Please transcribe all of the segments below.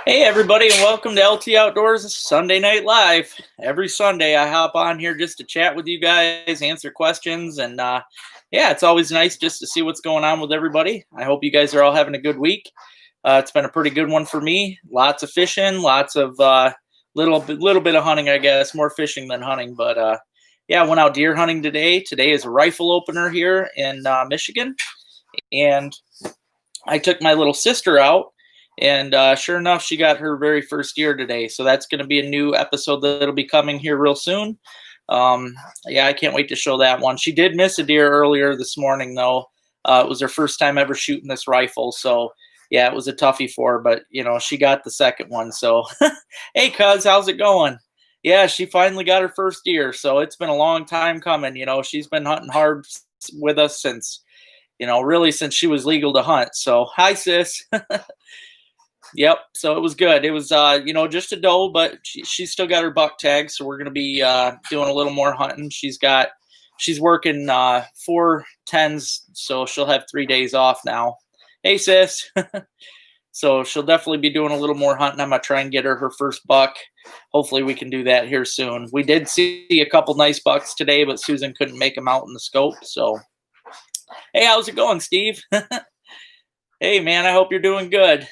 Hey everybody, and welcome to LT Outdoors Sunday Night Live. Every Sunday I hop on here just to chat with you guys, answer questions, and yeah, it's always nice just to see what's going on with everybody. I hope you guys are all having a good week. It's been a pretty good one for me. Lots of fishing, lots of little bit of hunting, I guess. More fishing than hunting, but yeah, I went out deer hunting today. Today is a rifle opener here in Michigan, and I took my little sister out, and sure enough, she got her very first deer today. So that's going to be a new episode that'll be coming here real soon. Um, yeah, I can't wait to show that one. She did miss a deer earlier this morning, though. It was her first time ever shooting this rifle. So yeah, it was a toughie for her, but she got the second one. So hey, cuz, how's it going? Yeah, she finally got her first deer. So it's been a long time coming. She's been hunting hard with us since really since she was legal to hunt. So, hi, sis. Yep. So it was good. It was, just a doe, but she's still got her buck tag. So we're going to be doing a little more hunting. She's working 4 10s, so she'll have 3 days off now. Hey, sis. So she'll definitely be doing a little more hunting. I'm going to try and get her her first buck. Hopefully we can do that here soon. We did see a couple nice bucks today, but Susan couldn't make them out in the scope. So, hey, how's it going, Steve? Hey, man, I hope you're doing good.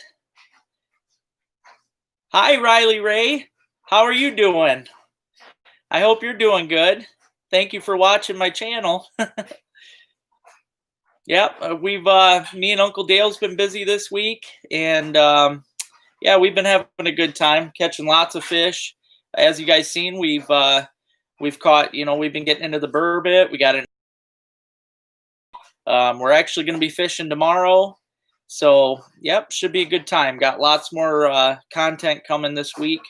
Hi, Riley Ray. How are you doing? I hope you're doing good. Thank you for watching my channel. Yep, me and Uncle Dale's been busy this week, and yeah, we've been having a good time catching lots of fish. As you guys seen, we've caught. We've been getting into the burbot. We got an. We're actually going to be fishing tomorrow. So, yep, should be a good time. Got lots more content coming this week.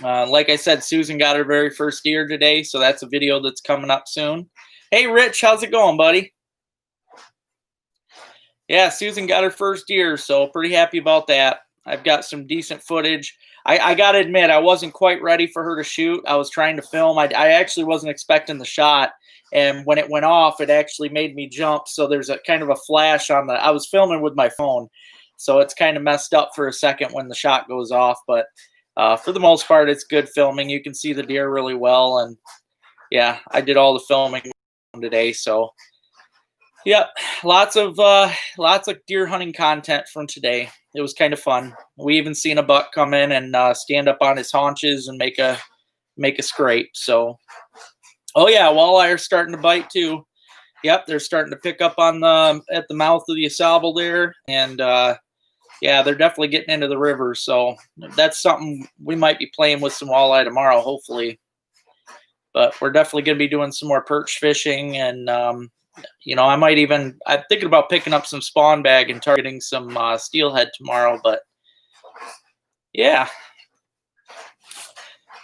Like I said, Susan got her very first deer today, so that's a video that's coming up soon. Hey, Rich, how's it going, buddy? Yeah, Susan got her first deer, so pretty happy about that. I've got some decent footage. I got to admit, I wasn't quite ready for her to shoot. I was trying to film. I actually wasn't expecting the shot. And when it went off, it actually made me jump. So there's a kind of a flash on the. I was filming with my phone, so it's kind of messed up for a second when the shot goes off. But for the most part, it's good filming. You can see the deer really well, and yeah, I did all the filming today. So yep, lots of deer hunting content from today. It was kind of fun. We even seen a buck come in and stand up on his haunches and make a scrape. So. Oh yeah, walleye are starting to bite too. Yep, they're starting to pick up on at the mouth of the Asable there, and yeah, they're definitely getting into the river. So that's something we might be playing with some walleye tomorrow, hopefully. But we're definitely going to be doing some more perch fishing, and I'm thinking about picking up some spawn bag and targeting some steelhead tomorrow. But yeah.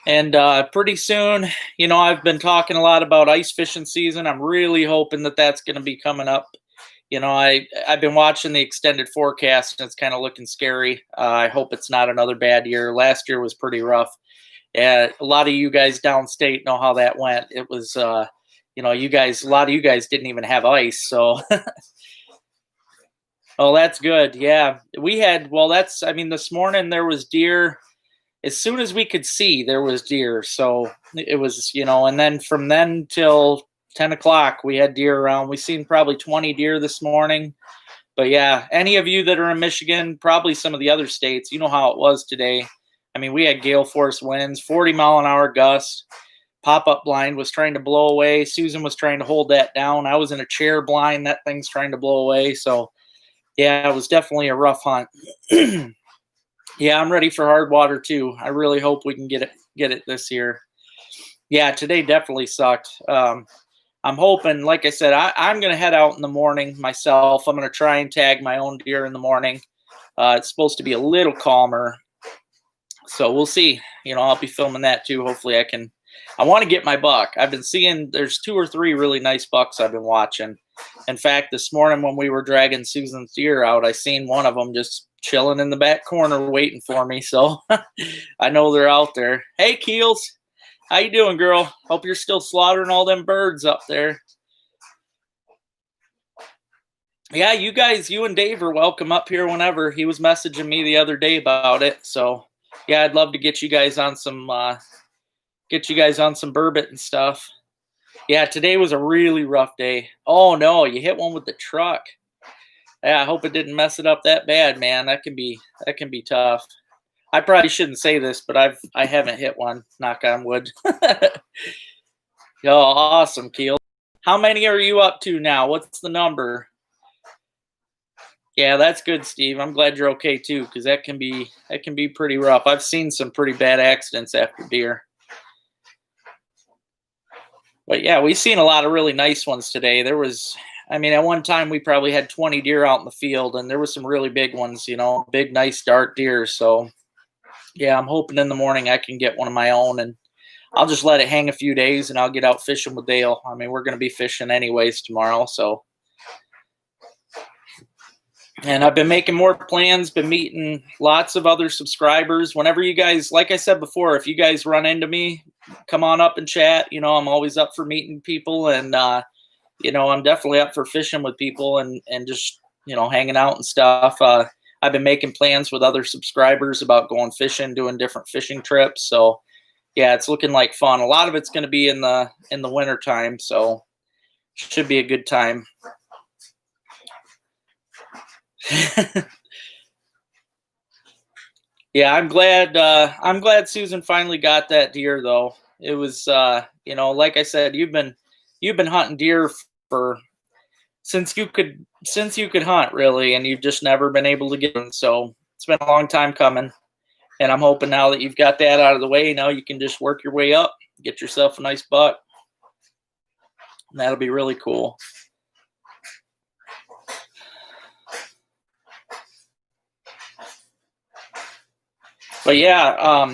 And pretty soon, I've been talking a lot about ice fishing season. I'm really hoping that that's going to be coming up. I've been watching the extended forecast, and it's kind of looking scary. I hope it's not another bad year. Last year was pretty rough. A lot of you guys downstate know how that went. It was, a lot of you guys didn't even have ice. So, oh, that's good. Yeah, we had. Well, this morning there was deer. As soon as we could see, there was deer. So it was, and then from then till 10 o'clock, we had deer around. We seen probably 20 deer this morning. But yeah, any of you that are in Michigan, probably some of the other states, you know how it was today. I mean, we had gale force winds, 40-mile-an-hour gusts. Pop-up blind was trying to blow away. Susan was trying to hold that down. I was in a chair blind. That thing's trying to blow away. So yeah, it was definitely a rough hunt. Yeah, I'm ready for hard water too. I really hope we can get it this year. Yeah, today definitely sucked. I'm hoping, like I said, I'm going to head out in the morning myself. I'm going to try and tag my own deer in the morning. It's supposed to be a little calmer. So we'll see. I'll be filming that too. Hopefully I want to get my buck. I've been seeing there's 2 or 3 really nice bucks I've been watching. In fact, this morning when we were dragging Susan's deer out, I seen one of them just chilling in the back corner waiting for me. So I know they're out there. Hey, Keels. How you doing, girl? Hope you're still slaughtering all them birds up there. Yeah, you and Dave are welcome up here whenever. He was messaging me the other day about it. So yeah, I'd love to get you guys on some burbot and stuff. Yeah, today was a really rough day. Oh no, you hit one with the truck. Yeah, I hope it didn't mess it up that bad, man. That can be tough. I probably shouldn't say this, but I haven't hit one. Knock on wood. Oh, awesome, Keel. How many are you up to now? What's the number? Yeah, that's good, Steve. I'm glad you're okay too, because that can be pretty rough. I've seen some pretty bad accidents after deer. But yeah, we've seen a lot of really nice ones today. I mean, at one time we probably had 20 deer out in the field, and there were some really big ones, big, nice, dark deer. So yeah, I'm hoping in the morning I can get one of my own, and I'll just let it hang a few days, and I'll get out fishing with Dale. I mean, we're going to be fishing anyways tomorrow, so. And I've been making more plans, been meeting lots of other subscribers. Whenever you guys, like I said before, if you guys run into me, come on up and chat. I'm always up for meeting people, and I'm definitely up for fishing with people and just hanging out and stuff. I've been making plans with other subscribers about going fishing, doing different fishing trips. So yeah, it's looking like fun. A lot of it's going to be in the winter time, so should be a good time. Yeah, I'm glad. I'm glad Susan finally got that deer, though. It was, like I said, you've been hunting deer for since you could hunt, really, and you've just never been able to get them. So it's been a long time coming, and I'm hoping now that you've got that out of the way, now you can just work your way up, get yourself a nice buck, and that'll be really cool. But yeah,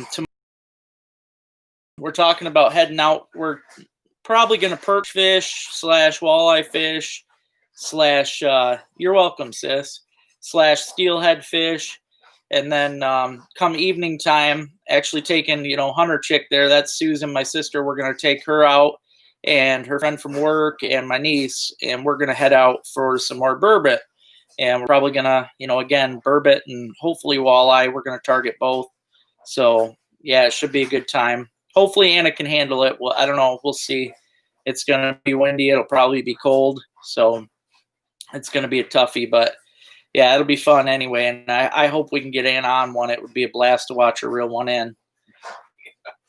we're talking about heading out. We're probably going to perch fish / walleye fish / you're welcome, sis, / steelhead fish. And then come evening time, actually taking, Hunter Chick there. That's Susan, my sister. We're going to take her out and her friend from work and my niece. And we're going to head out for some more burbot. And we're probably going to, again, burbot and hopefully walleye. We're going to target both. So yeah, it should be a good time. Hopefully Anna can handle it. Well, I don't know. We'll see. It's going to be windy. It'll probably be cold. So it's going to be a toughie, but yeah, it'll be fun anyway. And I hope we can get Anna on one. It would be a blast to watch her reel one in.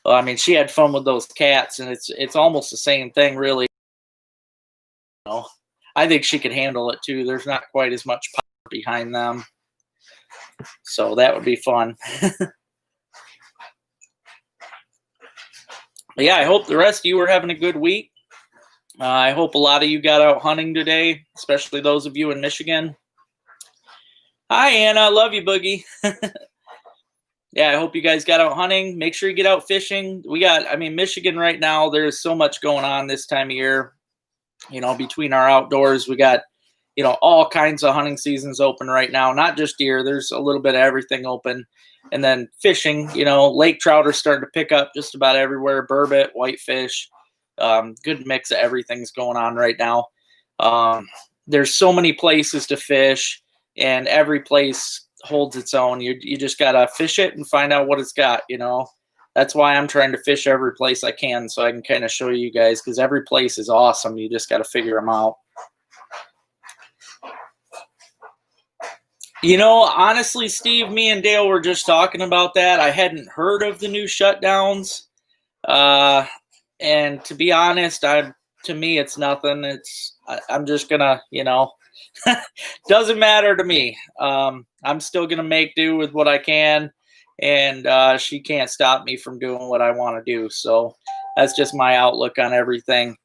Well, I mean, she had fun with those cats, and it's almost the same thing, really. I think she could handle it too. There's not quite as much power behind them. So that would be fun. Yeah, I hope the rest of you are having a good week. I hope a lot of you got out hunting today, especially those of you in Michigan. Hi, Anna. Love you, Boogie. Yeah, I hope you guys got out hunting. Make sure you get out fishing. Michigan right now, there's so much going on this time of year. Between our outdoors, we got, all kinds of hunting seasons open right now. Not just deer. There's a little bit of everything open. And then fishing, lake trout are starting to pick up just about everywhere. Burbot, whitefish, good mix of everything's going on right now. There's so many places to fish, and every place holds its own. You just gotta fish it and find out what it's got. That's why I'm trying to fish every place I can, so I can kind of show you guys, because every place is awesome. You just got to figure them out. Honestly, Steve, me and Dale were just talking about that. I hadn't heard of the new shutdowns. And to be honest, to me, it's nothing. I'm just gonna, doesn't matter to me. I'm still gonna make do with what I can, and she can't stop me from doing what I want to do. So that's just my outlook on everything.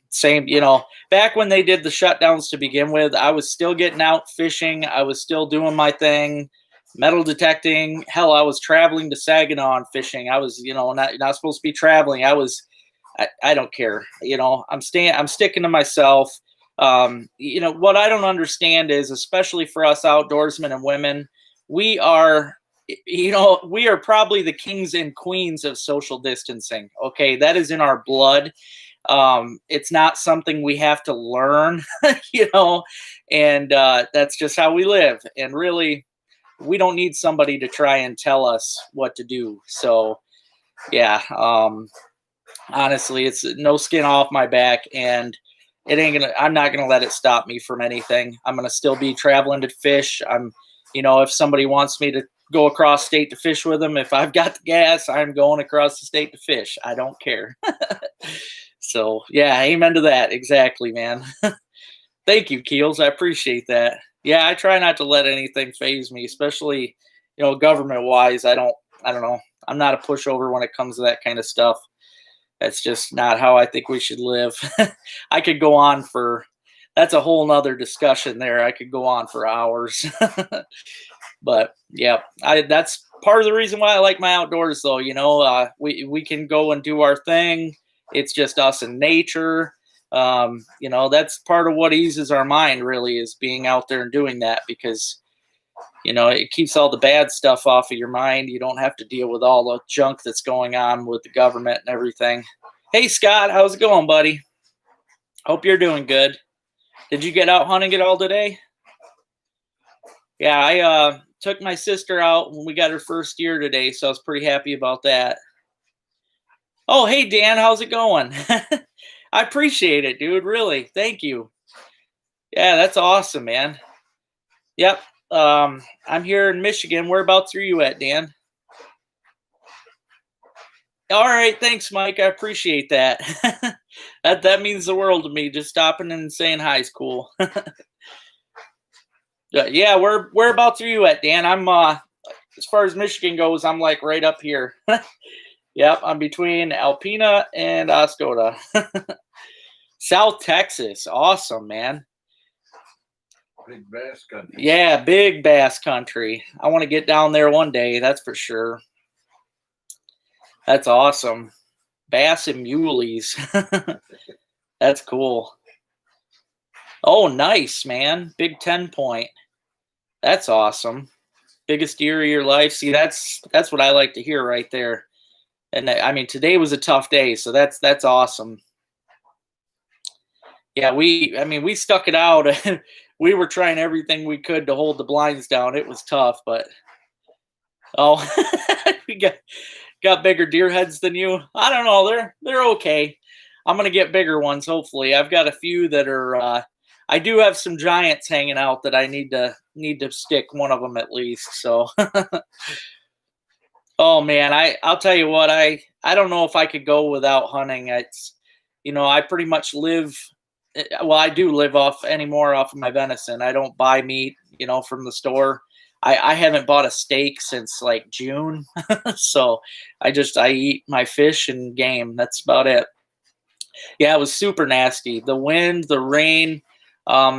Same, back when they did the shutdowns to begin with, I was still getting out fishing. I was still doing my thing, metal detecting. Hell, I was traveling to Saginaw and fishing. I was, not supposed to be traveling. I don't care. I'm sticking to myself. What I don't understand is, especially for us outdoorsmen and women, we are probably the kings and queens of social distancing. Okay. That is in our blood. It's not something we have to learn, and that's just how we live. And really, we don't need somebody to try and tell us what to do. So, yeah, honestly, it's no skin off my back, and I'm not gonna let it stop me from anything. I'm gonna still be traveling to fish. If somebody wants me to go across state to fish with them, if I've got the gas, I'm going across the state to fish. I don't care. So yeah, amen to that. Exactly, man. Thank you, Keels. I appreciate that. Yeah, I try not to let anything phase me, especially, government wise. I don't know. I'm not a pushover when it comes to that kind of stuff. That's just not how I think we should live. I could go on that's a whole nother discussion there. I could go on for hours. But yeah, that's part of the reason why I like my outdoors though. We can go and do our thing. It's just us and nature. That's part of what eases our mind really, is being out there and doing that, because it keeps all the bad stuff off of your mind. You don't have to deal with all the junk that's going on with the government and everything. Hey, Scott, how's it going, buddy? Hope you're doing good. Did you get out hunting at all today? Yeah, I took my sister out when we got her first deer today, so I was pretty happy about that. Oh, hey, Dan, how's it going? I appreciate it, dude. Really. Thank you. Yeah, that's awesome, man. Yep. I'm here in Michigan. Whereabouts are you at, Dan? All right, thanks, Mike. I appreciate that. That means the world to me. Just stopping and saying hi is cool. Yeah, whereabouts are you at, Dan? I'm as far as Michigan goes, I'm like right up here. Yep, I'm between Alpena and Oscoda. South Texas. Awesome, man. Big bass country. Yeah, big bass country. I want to get down there one day, that's for sure. That's awesome. Bass and muleys. That's cool. Oh, nice, man. Big 10 point. That's awesome. Biggest deer of your life. See, that's what I like to hear right there. And I mean, today was a tough day, so that's awesome. Yeah, we stuck it out. We were trying everything we could to hold the blinds down. It was tough, but we got bigger deer heads than you. I don't know. They're okay. I'm gonna get bigger ones, hopefully. I've got a few that are. I do have some giants hanging out that I need to stick one of them at least. So, oh man, I'll tell you what, I don't know if I could go without hunting. I pretty much live. Well, I do live off of my venison. I don't buy meat, from the store. I haven't bought a steak since like June. So I eat my fish and game. That's about it. Yeah, it was super nasty. The wind, the rain.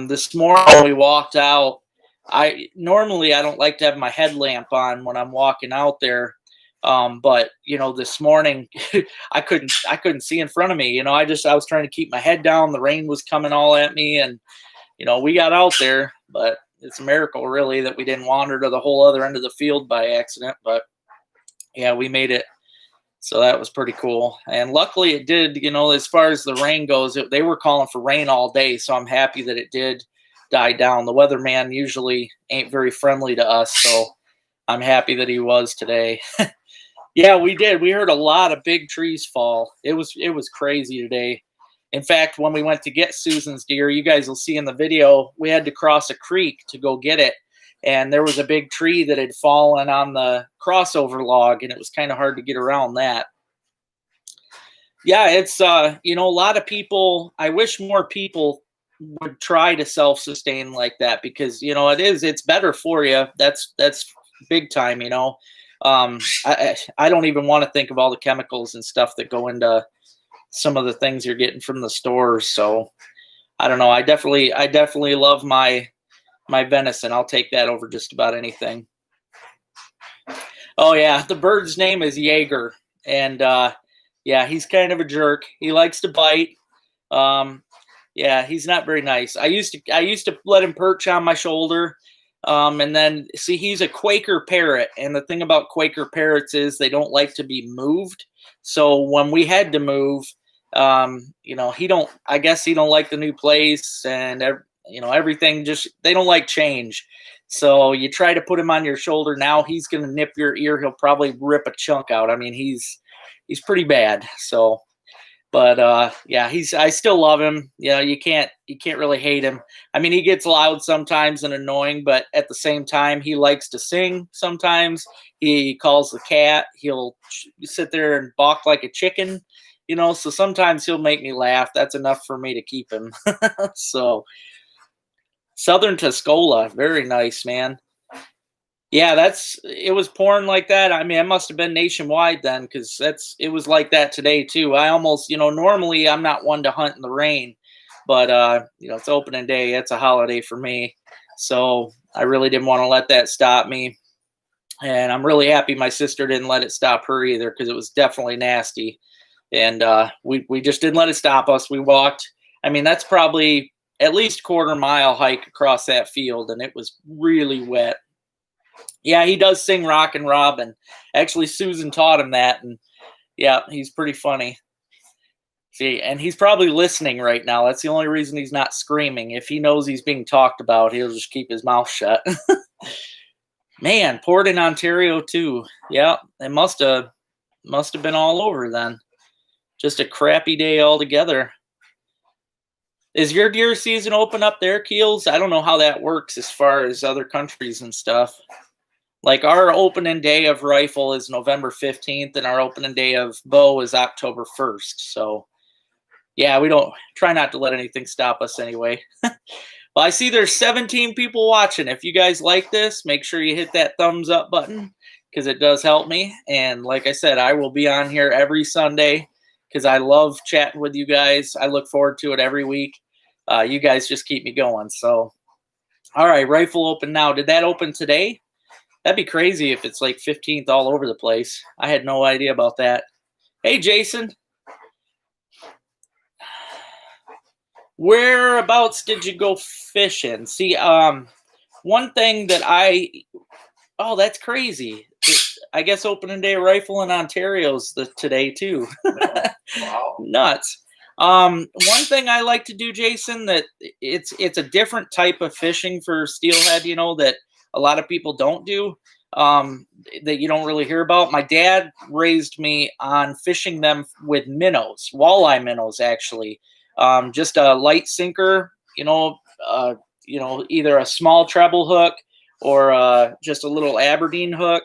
This morning when we walked out, I don't like to have my headlamp on when I'm walking out there. But this morning I couldn't see in front of me. I was trying to keep my head down. The rain was coming all at me, and we got out there, but it's a miracle really that we didn't wander to the whole other end of the field by accident. But yeah, we made it. So that was pretty cool. And luckily it did, as far as the rain goes, they were calling for rain all day. So I'm happy that it did die down. The weatherman usually ain't very friendly to us. So I'm happy that he was today. Yeah, we did. We heard a lot of big trees fall. It was crazy today. In fact, when we went to get Susan's deer, you guys will see in the video, we had to cross a creek to go get it. And there was a big tree that had fallen on the crossover log, and it was kind of hard to get around that. Yeah, it's, a lot of people, I wish more people would try to self-sustain like that, because, it's better for you. That's big time, I don't even want to think of all the chemicals and stuff that go into some of the things you're getting from the stores. So I don't know. I definitely love my venison. I'll take that over just about anything. Oh yeah, the bird's name is Jaeger, and yeah, he's kind of a jerk. He likes to bite. Yeah, he's not very nice. I used to let him perch on my shoulder, and then see, he's a Quaker parrot, and the thing about Quaker parrots is they don't like to be moved. So when we had to move, You know, I guess he don't like the new place, and you know, everything, just they don't like change. So you try to put him on your shoulder now, he's going to nip your ear. He'll probably rip a chunk out. I mean, he's pretty bad. So, but yeah, I still love him. You know, you can't really hate him. I mean, he gets loud sometimes and annoying, but at the same time, he likes to sing sometimes. He calls the cat. He'll sit there and balk like a chicken, you know, so sometimes he'll make me laugh. That's enough for me to keep him. So, Southern Tuscola, very nice, man. Yeah, it was pouring like that. I mean, it must have been nationwide then, because it was like that today too. I almost, you know, normally I'm not one to hunt in the rain, but you know, it's opening day. It's a holiday for me. So I really didn't want to let that stop me. And I'm really happy my sister didn't let it stop her either, because it was definitely nasty. And we just didn't let it stop us. We walked. I mean, that's probably at least quarter-mile hike across that field, and it was really wet. Yeah, he does sing Rockin' Robin. Actually, Susan taught him that, and yeah, he's pretty funny. See, and he's probably listening right now. That's the only reason he's not screaming. If he knows he's being talked about, he'll just keep his mouth shut. Man, poured in Ontario too. Yeah, it must have been all over then. Just a crappy day altogether. Is your deer season open up there, Keels? I don't know how that works as far as other countries and stuff. Like our opening day of rifle is November 15th, and our opening day of bow is October 1st. So, yeah, we don't try not to let anything stop us anyway. Well, I see there's 17 people watching. If you guys like this, make sure you hit that thumbs up button, because it does help me. And like I said, I will be on here every Sunday because I love chatting with you guys. I look forward to it every week. You guys just keep me going. So, all right, rifle open now. Did that open today? That'd be crazy if it's like 15th all over the place. I had no idea about that. Hey, Jason. Whereabouts did you go fishing? See, one thing that oh, that's crazy. I guess opening day of rifle in Ontario's today too. Wow. Nuts. One thing I like to do, Jason, that it's a different type of fishing for steelhead, you know, that a lot of people don't do, that you don't really hear about. My dad raised me on fishing them with minnows, walleye minnows, actually. Just a light sinker, either a small treble hook or just a little Aberdeen hook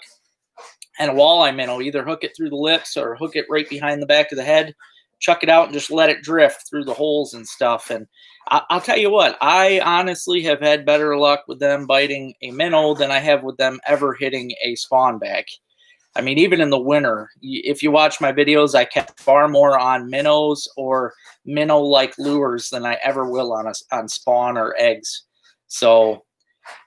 and a walleye minnow. Either hook it through the lips or hook it right behind the back of the head, chuck it out and just let it drift through the holes and stuff. And I'll tell you what, I honestly have had better luck with them biting a minnow than I have with them ever hitting a spawn bag. I mean, even in the winter, if you watch my videos, I catch far more on minnows or minnow-like lures than I ever will on spawn or eggs. So,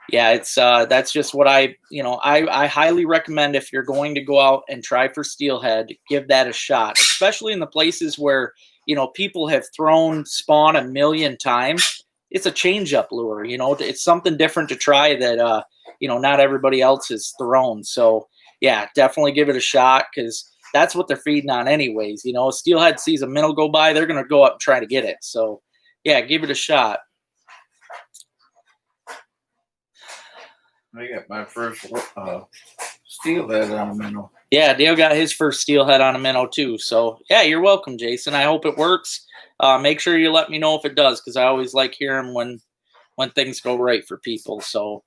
yeah, it's that's just what I highly recommend. If you're going to go out and try for steelhead, give that a shot, especially in the places where, you know, people have thrown spawn a million times. It's a change-up lure, you know, it's something different to try that, not everybody else has thrown. So, yeah, definitely give it a shot, because that's what they're feeding on anyways. You know, a steelhead sees a minnow go by, they're going to go up and try to get it. So, yeah, give it a shot. I got my first steelhead on a minnow. Yeah, Dale got his first steelhead on a minnow too. So, yeah, you're welcome, Jason. I hope it works. Make sure you let me know if it does, because I always like hearing when things go right for people. So,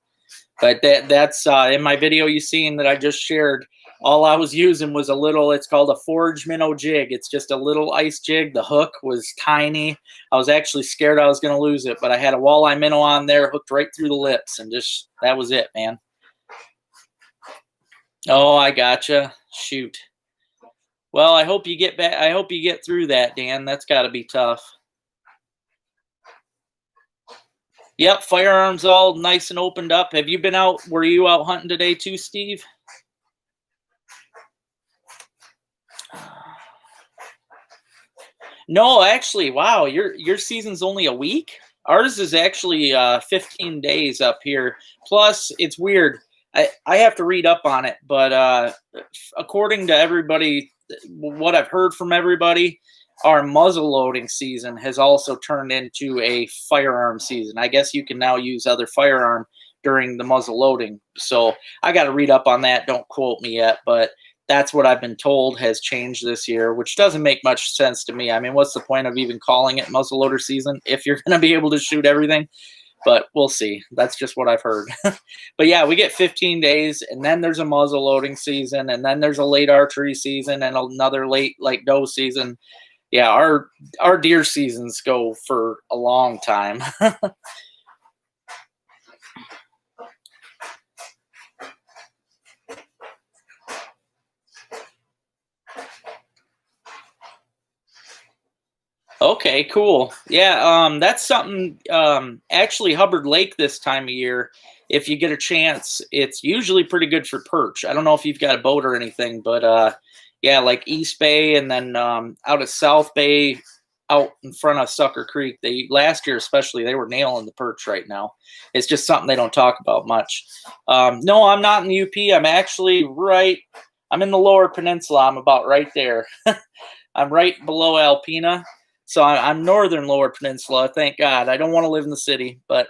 but that's in my video you seen that I just shared. All I was using was it's called a forage minnow jig. It's just a little ice jig. The hook was tiny. I was actually scared I was going to lose it, but I had a walleye minnow on there hooked right through the lips, and just, that was it, man. Oh, I gotcha. Shoot. Well, I hope you get back. I hope you get through that, Dan. That's got to be tough. Yep, firearms all nice and opened up. Have you been out? Were you out hunting today too, Steve? No, actually, wow, your season's only a week. Ours is actually 15 days up here. Plus, it's weird. I have to read up on it, but according to everybody, what I've heard from everybody, our muzzle loading season has also turned into a firearm season. I guess you can now use other firearm during the muzzle loading. So I got to read up on that. Don't quote me yet, but that's what I've been told has changed this year, which doesn't make much sense to me. I mean, what's the point of even calling it muzzleloader season if you're going to be able to shoot everything? But we'll see. That's just what I've heard. But yeah, we get 15 days, and then there's a muzzle loading season, and then there's a late archery season, and another late like doe season. Yeah, our deer seasons go for a long time. Okay, cool. Yeah, that's something. Actually, Hubbard Lake this time of year, if you get a chance, it's usually pretty good for perch. I don't know if you've got a boat or anything, but yeah, like East Bay and then out of South Bay, out in front of Sucker Creek. They last year especially they were nailing the perch right now. It's just something they don't talk about much. No, I'm not in the UP. I'm actually right. I'm in the Lower Peninsula. I'm about right there. I'm right below Alpena. So I'm northern Lower Peninsula, thank God. I don't want to live in the city, but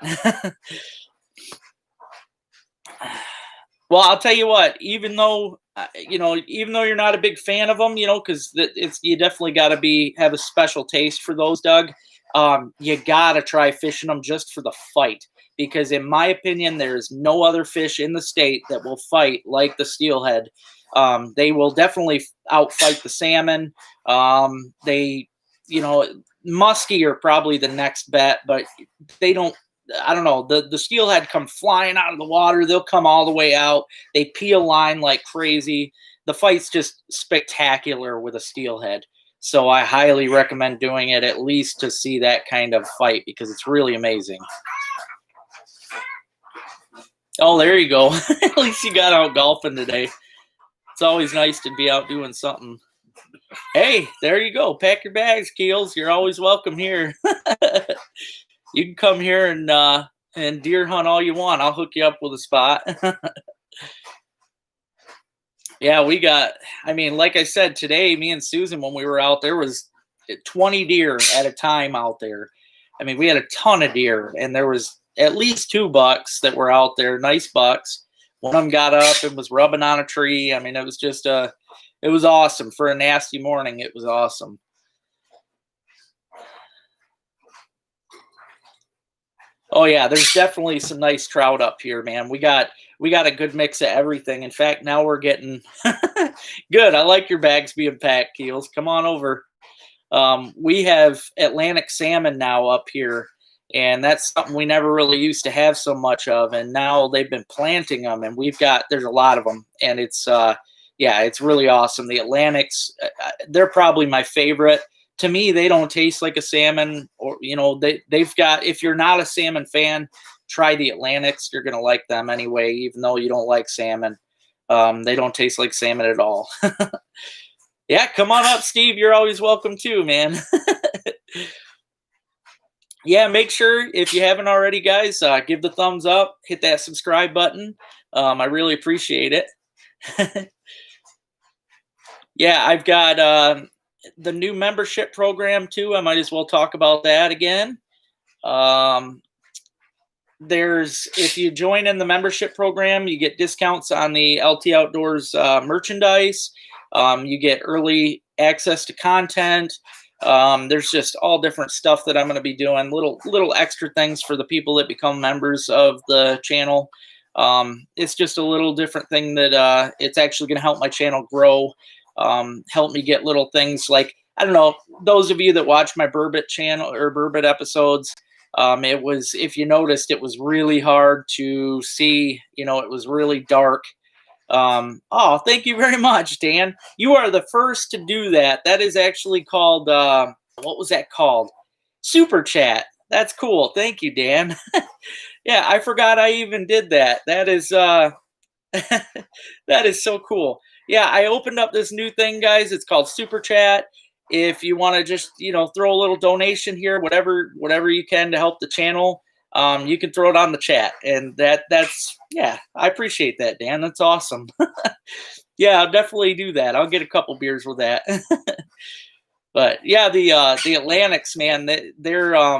well, I'll tell you what. Even though even though you're not a big fan of them, because it's you definitely got to have a special taste for those, Doug. You gotta try fishing them just for the fight, because in my opinion, there's no other fish in the state that will fight like the steelhead. They will definitely outfight the salmon. They muskie are probably the next bet, but they don't. I don't know. The steelhead come flying out of the water. They'll come all the way out. They peel line like crazy. The fight's just spectacular with a steelhead. So I highly recommend doing it at least to see that kind of fight, because it's really amazing. Oh, there you go. At least you got out golfing today. It's always nice to be out doing something. Hey, there you go. Pack your bags, Keels. You're always welcome here. You can come here and deer hunt all you want. I'll hook you up with a spot. Yeah, like I said, today, me and Susan, when we were out, there was 20 deer at a time out there. I mean, we had a ton of deer, and there was at least 2 bucks that were out there, nice bucks. One of them got up and was rubbing on a tree. I mean, it was just it was awesome for a nasty morning. It was awesome. Oh yeah, there's definitely some nice trout up here, man. We got a good mix of everything. In fact, now we're getting good. I like your bags being packed, Keels. Come on over. We have Atlantic salmon now up here, and that's something we never really used to have so much of. And now they've been planting them, and there's a lot of them, and it's it's really awesome. The Atlantics, they're probably my favorite. To me, they don't taste like a salmon, or they've got. If you're not a salmon fan, try the Atlantics. You're gonna like them anyway, even though you don't like salmon. They don't taste like salmon at all. Yeah, come on up, Steve. You're always welcome too, man. Yeah, make sure, if you haven't already, guys, give the thumbs up, hit that subscribe button. I really appreciate it. Yeah, I've got the new membership program too. I might as well talk about that again. If you join in the membership program, you get discounts on the LT Outdoors merchandise. You get early access to content. There's just all different stuff that I'm going to be doing, little extra things for the people that become members of the channel. It's just a little different thing that it's actually going to help my channel grow. Help me get little things like, I don't know, those of you that watch my Burbot channel or Burbot episodes, if you noticed, it was really hard to see, it was really dark. Oh, thank you very much, Dan. You are the first to do that. That is actually called, what was that called? Super Chat. That's cool. Thank you, Dan. Yeah, I forgot I even did that. That is, that is so cool. Yeah, I opened up this new thing, guys. It's called Super Chat. If you want to just, throw a little donation here, whatever you can to help the channel, you can throw it on the chat. And that's, yeah, I appreciate that, Dan. That's awesome. Yeah, I'll definitely do that. I'll get a couple beers with that. But yeah, the Atlantics, man, they're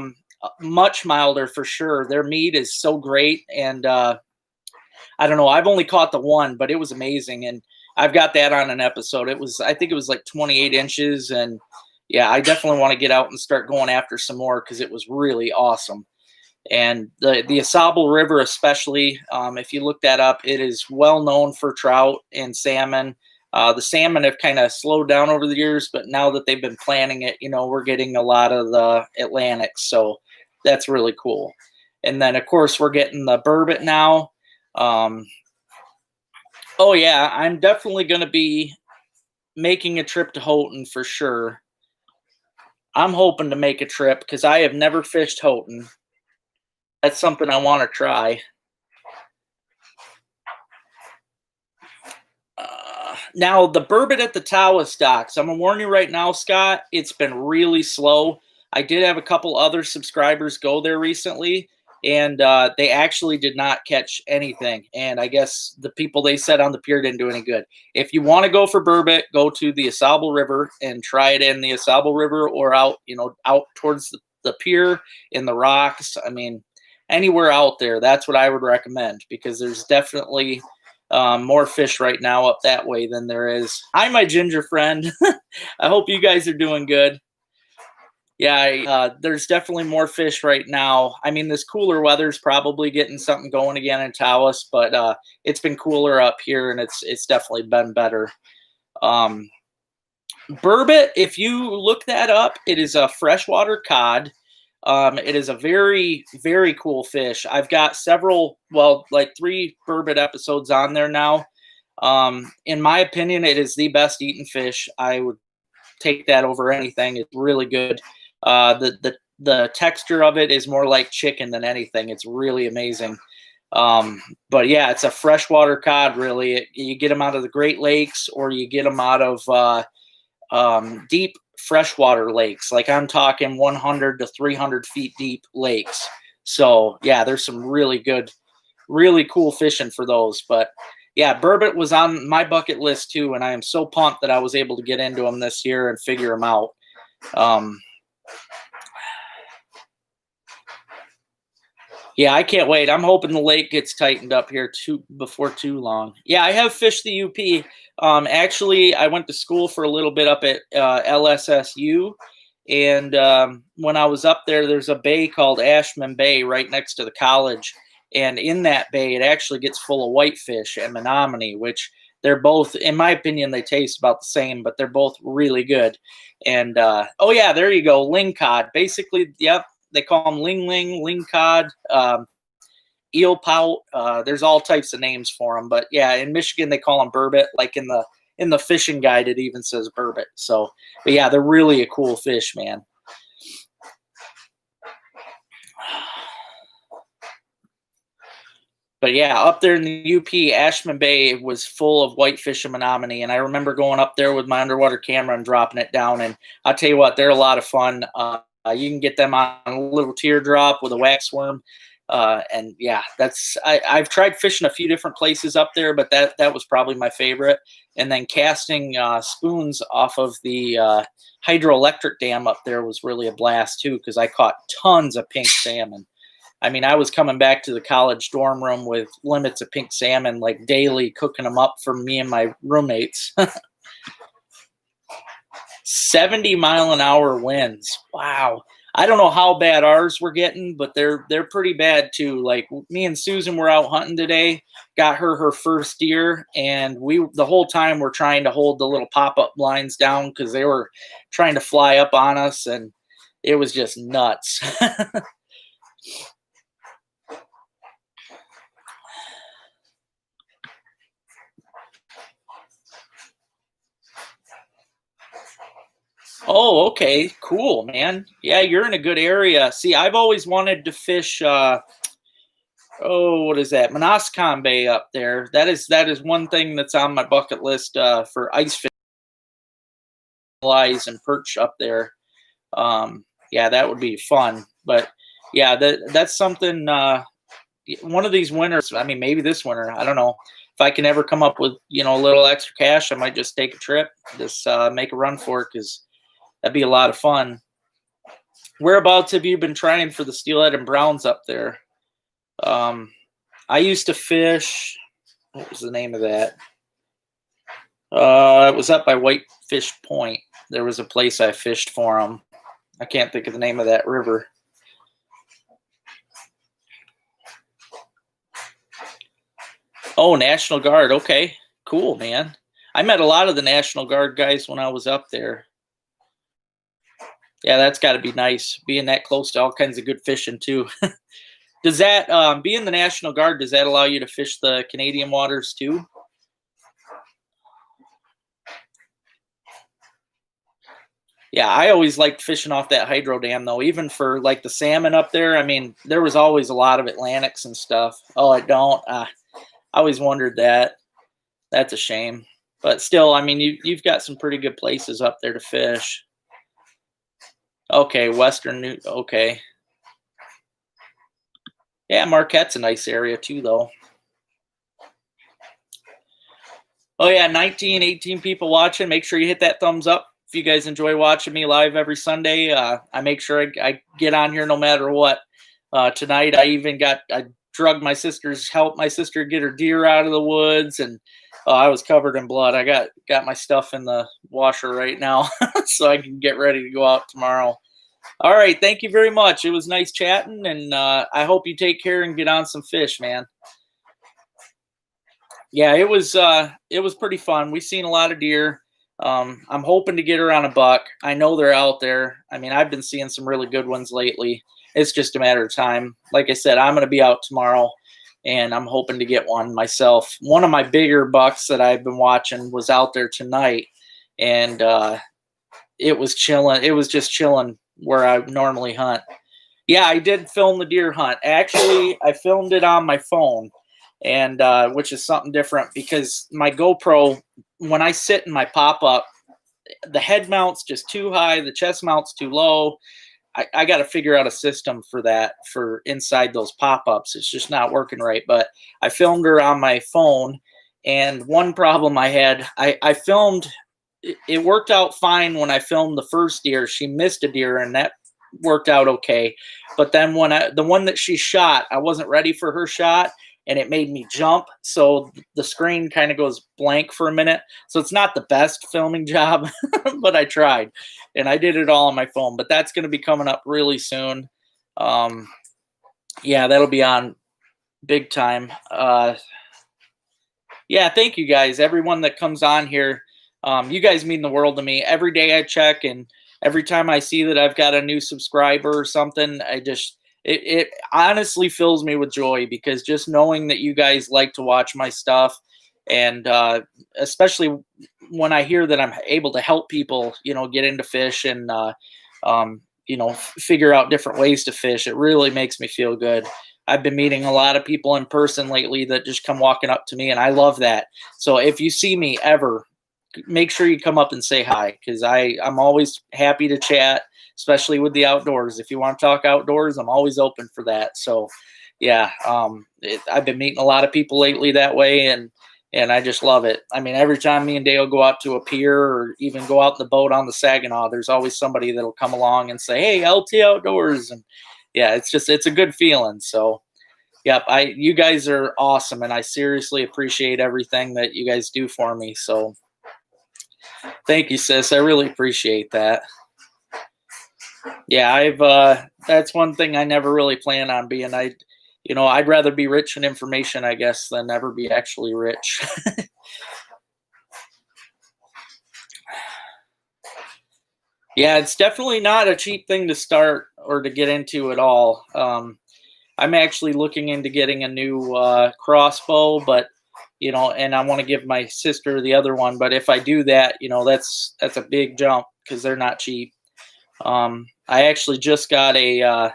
much milder for sure. Their meat is so great, and I don't know. I've only caught the one, but it was amazing, and I've got that on an episode. I think it was like 28 inches, and yeah, I definitely want to get out and start going after some more because it was really awesome. And the Asable River, especially, if you look that up, it is well known for trout and salmon. The salmon have kind of slowed down over the years, but now that they've been planning it, we're getting a lot of the Atlantics, so that's really cool. And then, of course, we're getting the burbot now. Oh yeah, I'm definitely going to be making a trip to Houghton for sure. I'm hoping to make a trip because I have never fished Houghton. That's something I want to try. Now, the burbot at the Tawas docks, I'm going to warn you right now, Scott, it's been really slow. I did have a couple other subscribers go there recently, and they actually did not catch anything. And I guess the people they said on the pier didn't do any good. If you want to go for burbot, go to the Asable River and try it in the Asable River or out, out towards the pier in the rocks. I mean, anywhere out there, that's what I would recommend because there's definitely more fish right now up that way than there is. Hi, my ginger friend. I hope you guys are doing good. Yeah, there's definitely more fish right now. I mean, this cooler weather's probably getting something going again in Tawas, but it's been cooler up here, and it's definitely been better. Burbot, if you look that up, it is a freshwater cod. It is a very, very cool fish. I've got several, like 3 burbot episodes on there now. In my opinion, it is the best eaten fish. I would take that over anything. It's really good. The texture of it is more like chicken than anything. It's really amazing. But yeah, it's a freshwater cod. Really, you get them out of the Great Lakes, or you get them out of deep freshwater lakes. Like I'm talking 100 to 300 feet deep lakes. So yeah, there's some really good, really cool fishing for those. But yeah, burbot was on my bucket list too, and I am so pumped that I was able to get into them this year and figure them out. Yeah, I can't wait. I'm hoping the lake gets tightened up here before too long. Yeah, I have fished the UP. Actually, I went to school for a little bit up at LSSU, and when I was up there, there's a bay called Ashman Bay right next to the college, and in that bay, it actually gets full of whitefish and Menominee, which they're both, in my opinion, they taste about the same, but they're both really good. And oh yeah, there you go, lingcod. Basically, yep. They call them ling cod, eel pout. There's all types of names for them, but yeah, in Michigan they call them burbot. Like in the fishing guide, it even says burbot. So, but yeah, they're really a cool fish, man. But yeah, up there in the UP, Ashman Bay was full of whitefish and Menominee, and I remember going up there with my underwater camera and dropping it down. And I'll tell you what, they're a lot of fun. You can get them on a little teardrop with a wax worm. And yeah, I've tried fishing a few different places up there, but that was probably my favorite. And then casting spoons off of the hydroelectric dam up there was really a blast too, because I caught tons of pink salmon. I mean, I was coming back to the college dorm room with limits of pink salmon, like daily, cooking them up for me and my roommates. 70-mile-an-hour winds. Wow. I don't know how bad ours were getting, but they're pretty bad too. Like me and Susan were out hunting today, got her first deer, and the whole time we're trying to hold the little pop-up blinds down because they were trying to fly up on us, and it was just nuts. Oh, okay. Cool, man. Yeah, you're in a good area. See, I've always wanted to fish what is that? Manascon Bay up there. That is one thing that's on my bucket list for ice fishing, and perch up there. Yeah, that would be fun. But yeah, that's something one of these winters, I mean maybe this winter, I don't know. If I can ever come up with, a little extra cash, I might just take a trip, just make a run for it, because That'd be a lot of fun. Whereabouts have you been trying for the steelhead and browns up there? I used to fish. What was the name of that? It was up by Whitefish Point. There was a place I fished for them. I can't think of the name of that river. Oh, National Guard. Okay, cool, man. I met a lot of the National Guard guys when I was up there. Yeah, that's got to be nice, being that close to all kinds of good fishing too. Does that, being the National Guard, does that allow you to fish the Canadian waters too? Yeah, I always liked fishing off that hydro dam though, even for like the salmon up there. I mean, there was always a lot of Atlantics and stuff. Oh, I don't. I always wondered that. That's a shame. But still, I mean, you've got some pretty good places up there to fish. Okay, Western New. Okay. Yeah, Marquette's a nice area too, though. Oh yeah, 19, 18 people watching. Make sure you hit that thumbs up if you guys enjoy watching me live every Sunday. I make sure I get on here no matter what. Tonight, I drugged my sister's, helped my sister get her deer out of the woods, and I was covered in blood. I got my stuff in the washer right now, so I can get ready to go out tomorrow. All right, thank you very much. It was nice chatting, and I hope you take care and get on some fish, man. Yeah, it was pretty fun. We've seen a lot of deer. I'm hoping to get her on a buck. I know they're out there. I mean, I've been seeing some really good ones lately. It's just a matter of time. Like I said, I'm going to be out tomorrow, and I'm hoping to get one myself. One of my bigger bucks that I've been watching was out there tonight, and it was chilling. It was just chilling where I normally hunt. Yeah, I did film the deer hunt. Actually, I filmed it on my phone, and which is something different because my GoPro, when I sit in my pop-up, the head mount's just too high, the chest mount's too low. I got to figure out a system for that, for inside those pop-ups. It's just not working right. But I filmed her on my phone, and one problem I had, I filmed, it worked out fine when I filmed the first deer. She missed a deer, and that worked out okay. But then when the one that she shot, I wasn't ready for her shot, and it made me jump. So the screen kind of goes blank for a minute. So it's not the best filming job, but I tried, and I did it all on my phone. But that's going to be coming up really soon. Yeah, that'll be on big time. Yeah, thank you guys, everyone that comes on here. You guys mean the world to me. Every day I check, and every time I see that I've got a new subscriber or something, it honestly fills me with joy, because just knowing that you guys like to watch my stuff, and especially when I hear that I'm able to help people, get into fish and, figure out different ways to fish, it really makes me feel good. I've been meeting a lot of people in person lately that just come walking up to me, and I love that. So if you see me ever, make sure you come up and say hi, because I'm always happy to chat, especially with the outdoors. If you want to talk outdoors, I'm always open for that. So yeah, I've been meeting a lot of people lately that way, and I just love it. I mean, every time me and Dale go out to a pier, or even go out in the boat on the Saginaw, there's always somebody that'll come along and say, "Hey, LT Outdoors." And yeah, it's a good feeling. So yep, you guys are awesome, and I seriously appreciate everything that you guys do for me. So thank you, sis. I really appreciate that. Yeah, that's one thing I never really plan on being. I'd rather be rich in information, I guess, than ever be actually rich. Yeah, it's definitely not a cheap thing to start or to get into at all. I'm actually looking into getting a new crossbow, but and I want to give my sister the other one. But if I do that, that's a big jump, because they're not cheap. I actually just got a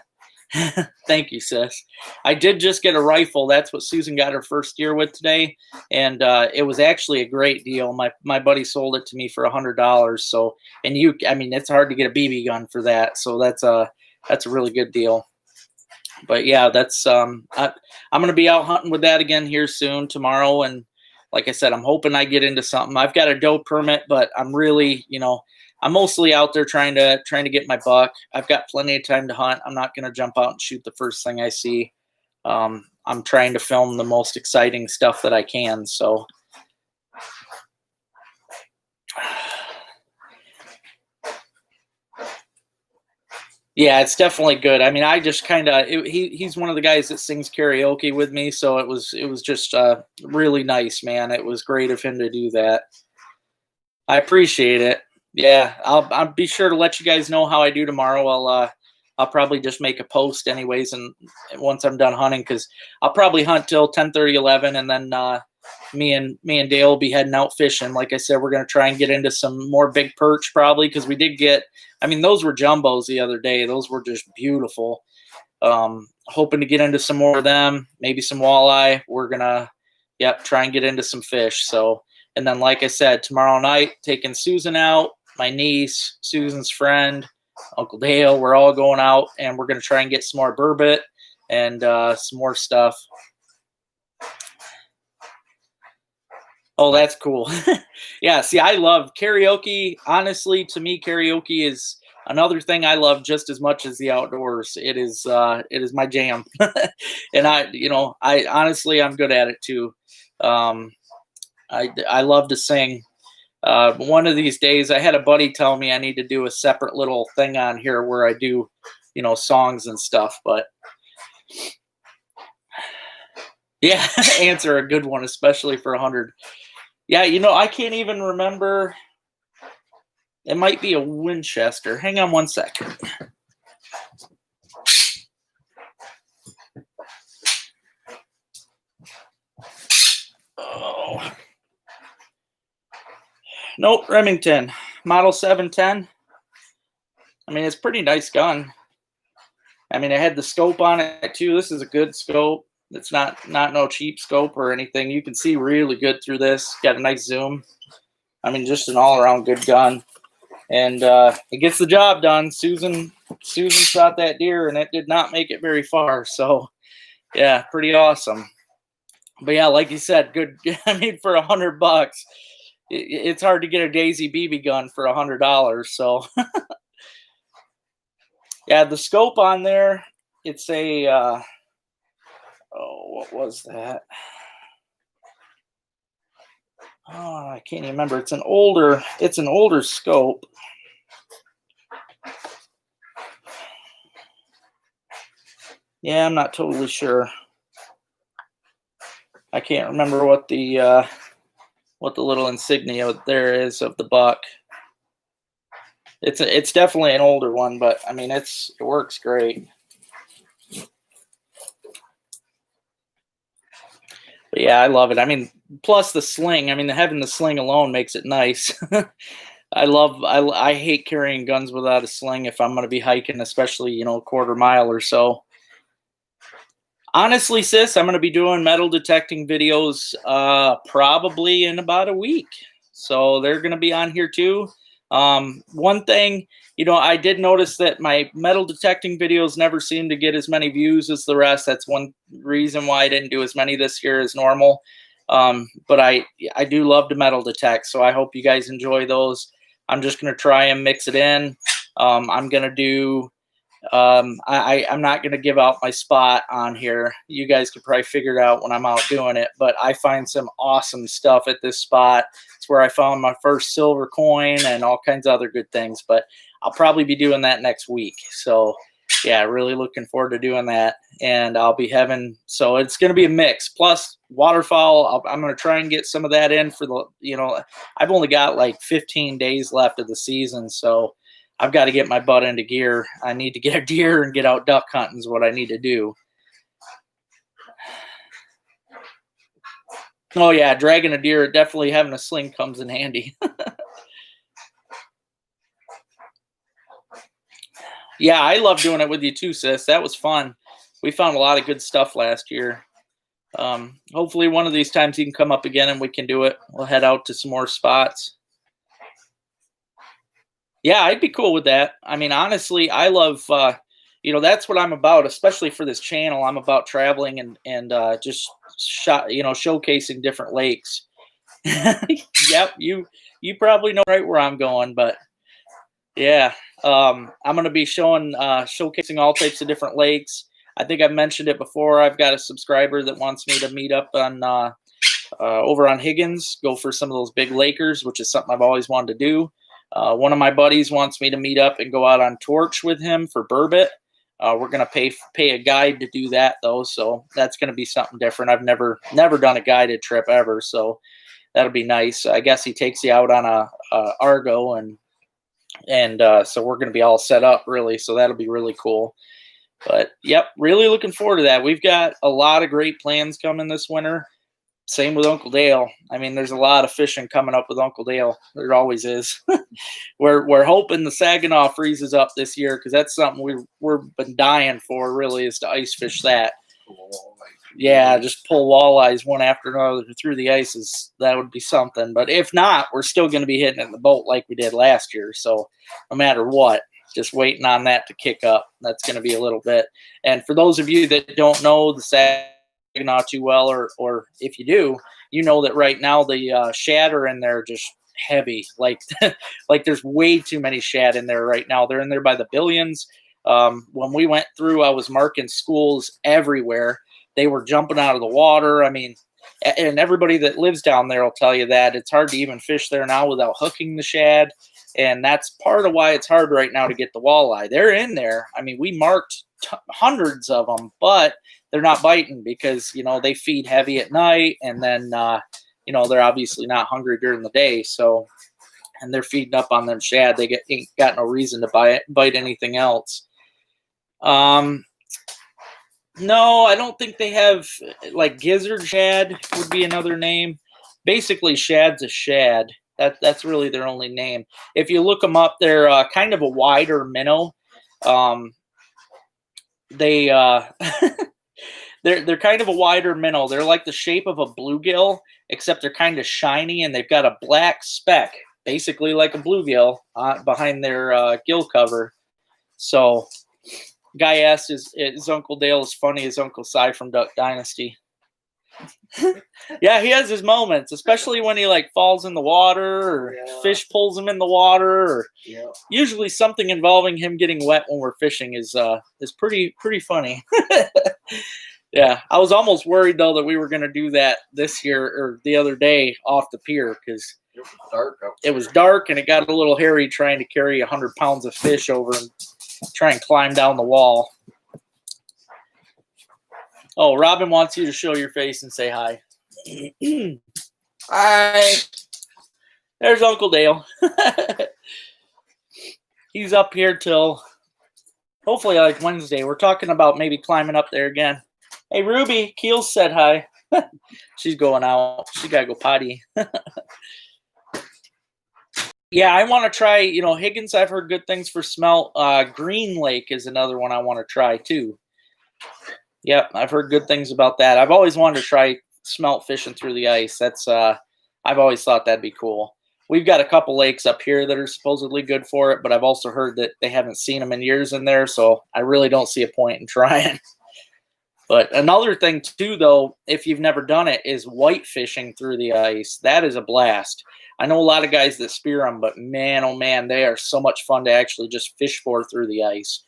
thank you, sis. I did just get a rifle. That's what Susan got her first deer with today, and it was actually a great deal. My buddy sold it to me for $100. So, and it's hard to get a BB gun for that. So that's a really good deal. But yeah, that's I'm gonna be out hunting with that again here soon tomorrow, and like I said, I'm hoping I get into something. I've got a doe permit, but I'm really, I'm mostly out there trying to get my buck. I've got plenty of time to hunt. I'm not going to jump out and shoot the first thing I see. I'm trying to film the most exciting stuff that I can. So yeah, it's definitely good. I mean, I just kind of he's one of the guys that sings karaoke with me, so it was just really nice, man. It was great of him to do that. I appreciate it. Yeah, I'll be sure to let you guys know how I do tomorrow. I'll probably just make a post anyways, and once I'm done hunting, because I'll probably hunt till 10:30, 11, and then me and Dale will be heading out fishing. Like I said, we're gonna try and get into some more big perch probably, because we did get. I mean, those were jumbos the other day. Those were just beautiful. Hoping to get into some more of them, maybe some walleye. We're gonna, try and get into some fish. So, and then like I said, tomorrow night taking Susan out, my niece, Susan's friend, Uncle Dale. We're all going out, and we're gonna try and get some more burbot and some more stuff. Oh, that's cool. Yeah, see, I love karaoke. Honestly, to me, karaoke is another thing I love just as much as the outdoors. It is my jam. And I honestly, I'm good at it too. I love to sing. One of these days, I had a buddy tell me I need to do a separate little thing on here where I do, songs and stuff, but yeah, answer a good one, especially for 100. Yeah, I can't even remember. It might be a Winchester. Hang on one second. Oh. Nope, Remington. Model 710. I mean, it's a pretty nice gun. I mean, it had the scope on it too. This is a good scope. It's not no cheap scope or anything. You can see really good through this. Got a nice zoom. I mean, just an all-around good gun. And it gets the job done. Susan shot that deer, and it did not make it very far. So, yeah, pretty awesome. But yeah, like you said, good. I mean, for $100, it's hard to get a Daisy BB gun for $100. So, yeah, the scope on there, it's a. What was that? Oh, I can't even remember. It's an older scope. Yeah, I'm not totally sure. I can't remember what the little insignia there is of the buck. It's definitely an older one, but I mean it works great. But yeah, I love it. I mean, plus the sling. I mean, having the sling alone makes it nice. I hate carrying guns without a sling if I'm going to be hiking, especially, a quarter mile or so. Honestly, sis, I'm going to be doing metal detecting videos probably in about a week. So they're going to be on here too. One thing, I did notice that my metal detecting videos never seem to get as many views as the rest. That's one reason why I didn't do as many this year as normal. But I do love to metal detect, so I hope you guys enjoy those. I'm just going to try and mix it in. I'm going to do, I'm not going to give out my spot on here. You guys could probably figure it out when I'm out doing it, but I find some awesome stuff at this spot. It's where I found my first silver coin and all kinds of other good things, but I'll probably be doing that next week. So yeah, really looking forward to doing that. And I'll be so it's going to be a mix. Plus waterfowl, I'm going to try and get some of that in for the, I've only got like 15 days left of the season. So I've got to get my butt into gear. I need to get a deer and get out duck hunting is what I need to do. Oh yeah, dragging a deer, definitely having a sling comes in handy. Yeah, I love doing it with you too, sis. That was fun. We found a lot of good stuff last year. Hopefully one of these times you can come up again and we can do it. We'll head out to some more spots. Yeah, I'd be cool with that. I mean, honestly, I love, that's what I'm about, especially for this channel. I'm about traveling and just showcasing different lakes. Yep, you probably know right where I'm going, but yeah, I'm gonna be showcasing all types of different lakes. I think I've mentioned it before. I've got a subscriber that wants me to meet up on over on Higgins, go for some of those big Lakers, which is something I've always wanted to do. One of my buddies wants me to meet up and go out on Torch with him for Burbot. We're gonna pay a guide to do that though, so that's gonna be something different. I've never done a guided trip ever, so that'll be nice. I guess he takes you out on a Argo, and so we're gonna be all set up really, so that'll be really cool. But yep, really looking forward to that. We've got a lot of great plans coming this winter. Same with Uncle Dale. I mean, there's a lot of fishing coming up with Uncle Dale. There always is. We're hoping the Saginaw freezes up this year because that's something we've been dying for. Really, is to ice fish that. Yeah, just pull walleyes one after another through the ice. That would be something. But if not, we're still going to be hitting it in the boat like we did last year. So no matter what, just waiting on that to kick up. That's going to be a little bit. And for those of you that don't know the Saginaw too well, or if you do, you know that right now the shad are in there just heavy. Like like there's way too many shad in there right now. They're in there by the billions. When we went through, I was marking schools everywhere. They were jumping out of the water. I mean, and everybody that lives down there will tell you that it's hard to even fish there now without hooking the shad. And that's part of why it's hard right now to get the walleye. They're in there. I mean, we marked hundreds of them, but they're not biting because, you know, they feed heavy at night. And then, you know, they're obviously not hungry during the day. So, and they're feeding up on them shad. They ain't got no reason to bite anything else. No, I don't think they have, like, gizzard shad would be another name. Basically, shad's a shad. That's really their only name. If you look them up, they're kind of a wider minnow. They they're kind of a wider minnow. They're like the shape of a bluegill, except they're kind of shiny, and they've got a black speck, basically like a bluegill, behind their gill cover. So, guy asked, is Uncle Dale as funny as Uncle Si from Duck Dynasty? Yeah, he has his moments, especially when he like falls in the water or fish pulls him in the water, or usually something involving him getting wet when we're fishing is pretty funny. Yeah, I was almost worried though that we were going to do that this year or the other day off the pier because it was dark and it got a little hairy trying to carry 100 pounds of fish over and try and climb down the wall. Oh, Robin wants you to show your face and say hi. Hi. There's Uncle Dale. He's up here till hopefully like Wednesday. We're talking about maybe climbing up there again. Hey, Ruby, Keels said hi. She's going out. She got to go potty. Yeah, I want to try, you know, Higgins, I've heard good things for smelt. Green Lake is another one I want to try too. Yep, I've heard good things about that. I've always wanted to try smelt fishing through the ice. That's I've always thought that'd be cool. We've got a couple lakes up here that are supposedly good for it, but I've also heard that they haven't seen them in years in there, so I really don't see a point in trying. But another thing too, though, if you've never done it, is white fishing through the ice. That is a blast. I know a lot of guys that spear them, but man, oh man, they are so much fun to actually just fish for through the ice.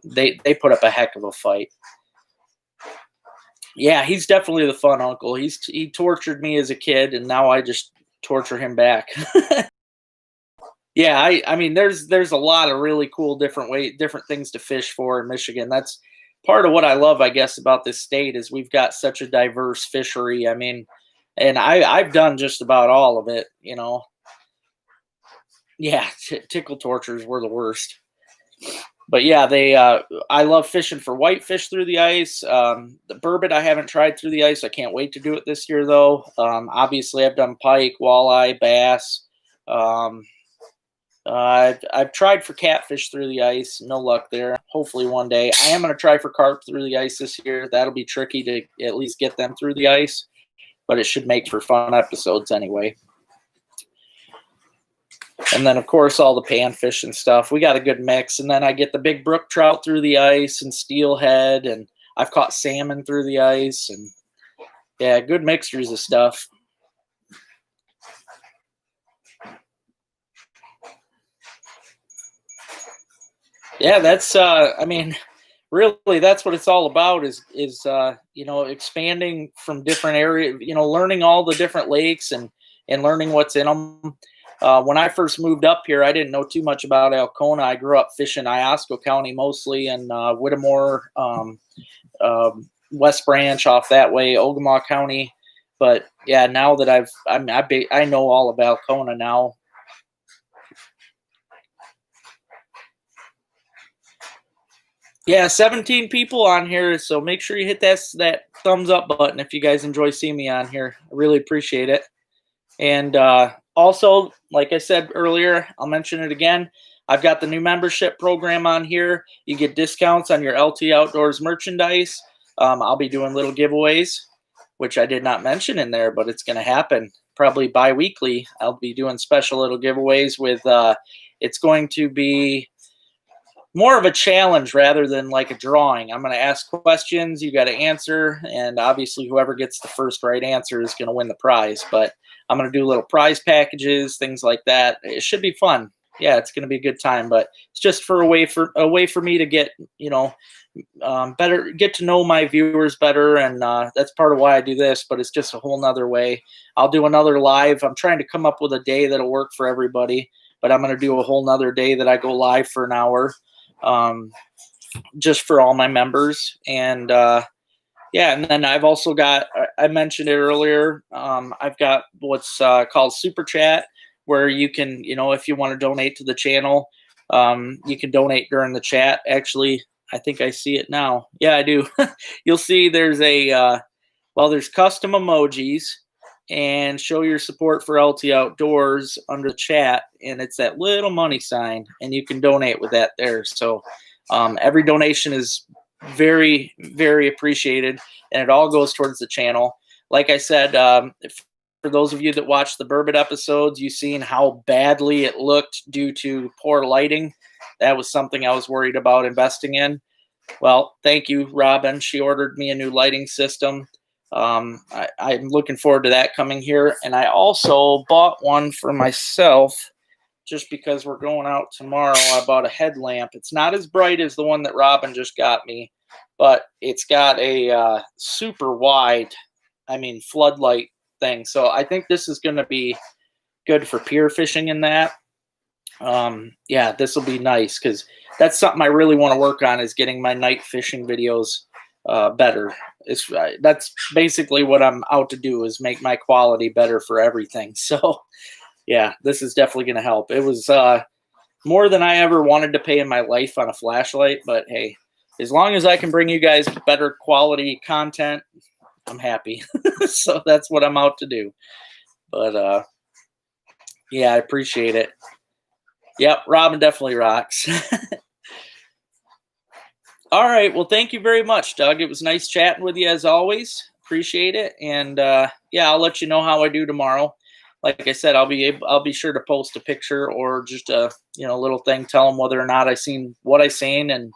They put up a heck of a fight. Yeah, he's definitely the fun uncle. He tortured me as a kid, and now I just torture him back. Yeah, I mean, there's a lot of really cool different things to fish for in Michigan. That's part of what I love, I guess, about this state is we've got such a diverse fishery. I mean, and I've done just about all of it, you know. Yeah, tickle tortures were the worst. But yeah, I love fishing for whitefish through the ice. The burbot I haven't tried through the ice. I can't wait to do it this year, though. Obviously, I've done pike, walleye, bass. I've tried for catfish through the ice. No luck there. Hopefully one day. I am going to try for carp through the ice this year. That'll be tricky to at least get them through the ice. But it should make for fun episodes anyway. And then, of course, all the panfish and stuff. We got a good mix. And then I get the big brook trout through the ice and steelhead. And I've caught salmon through the ice. And, yeah, good mixtures of stuff. Yeah, that's I mean, really that's what it's all about is you know, expanding from different areas, you know, learning all the different lakes and learning what's in them. When I first moved up here, I didn't know too much about Alcona. I grew up fishing Iosco County mostly, and Whittemore, West Branch off that way, Ogama County. But yeah, now that I know all about Alcona now. Yeah, 17 people on here, so make sure you hit that thumbs up button if you guys enjoy seeing me on here. I really appreciate it. And also, like I said earlier, I'll mention it again. I've got the new membership program on here. You get discounts on your LT Outdoors merchandise. I'll be doing little giveaways, which I did not mention in there, but it's going to happen probably bi-weekly. I'll be doing special little giveaways with, it's going to be more of a challenge rather than like a drawing. I'm going to ask questions, you got to answer, and obviously whoever gets the first right answer is going to win the prize. But I'm going to do little prize packages, things like that. It should be fun. Yeah, it's going to be a good time. But it's just for a way for me to get, you know, better, get to know my viewers better, and that's part of why I do this. But it's just a whole nother way. I'll do another live. I'm trying to come up with a day that'll work for everybody, but I'm going to do a whole nother day that I go live for an hour, just for all my members. And yeah, and then I've also got, I mentioned it earlier, I've got what's called Super Chat, where you can, you know, if you want to donate to the channel, you can donate during the chat. Actually, I think I see it now. Yeah, I do. You'll see there's a, well, there's custom emojis and show your support for LT Outdoors under the chat, and it's that little money sign, and you can donate with that there. So every donation is very, very appreciated, and it all goes towards the channel. Like I said, for those of you that watched the Burbot episodes, you've seen how badly it looked due to poor lighting. That was something I was worried about investing in. Well, thank you, Robin. She ordered me a new lighting system. I'm looking forward to that coming here. And I also bought one for myself just because we're going out tomorrow. I bought a headlamp. It's not as bright as the one that Robin just got me, but it's got a super wide, I mean, floodlight thing. So I think this is going to be good for pier fishing in that. Yeah, this will be nice because that's something I really want to work on, is getting my night fishing videos better. That's basically what I'm out to do, is make my quality better for everything. So yeah, this is definitely going to help. It was more than I ever wanted to pay in my life on a flashlight, but hey, as long as I can bring you guys better quality content, I'm happy. So that's what I'm out to do. But yeah, I appreciate it. Yep, Robin definitely rocks. All right, well, thank you very much, Doug. It was nice chatting with you as always. Appreciate it, and yeah, I'll let you know how I do tomorrow. Like I said, I'll be sure to post a picture or just a little thing, tell them whether or not I seen what I seen and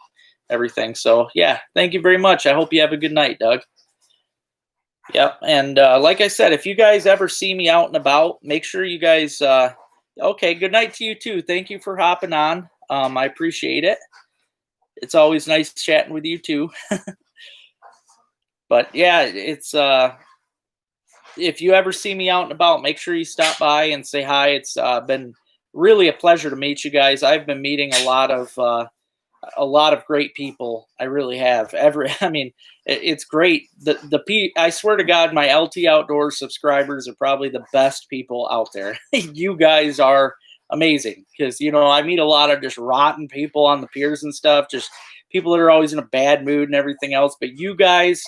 everything. So yeah, thank you very much. I hope you have a good night, Doug. Yep, and like I said, if you guys ever see me out and about, make sure you guys. Okay, good night to you too. Thank you for hopping on. I appreciate it. It's always nice chatting with you too. But yeah, it's if you ever see me out and about, make sure you stop by and say hi. It's been really a pleasure to meet you guys. I've been meeting a lot of great people. I really have. I mean, it's great. I swear to God, my LT Outdoors subscribers are probably the best people out there. You guys are amazing, because I meet a lot of just rotten people on the piers and stuff, just people that are always in a bad mood and everything else. But you guys,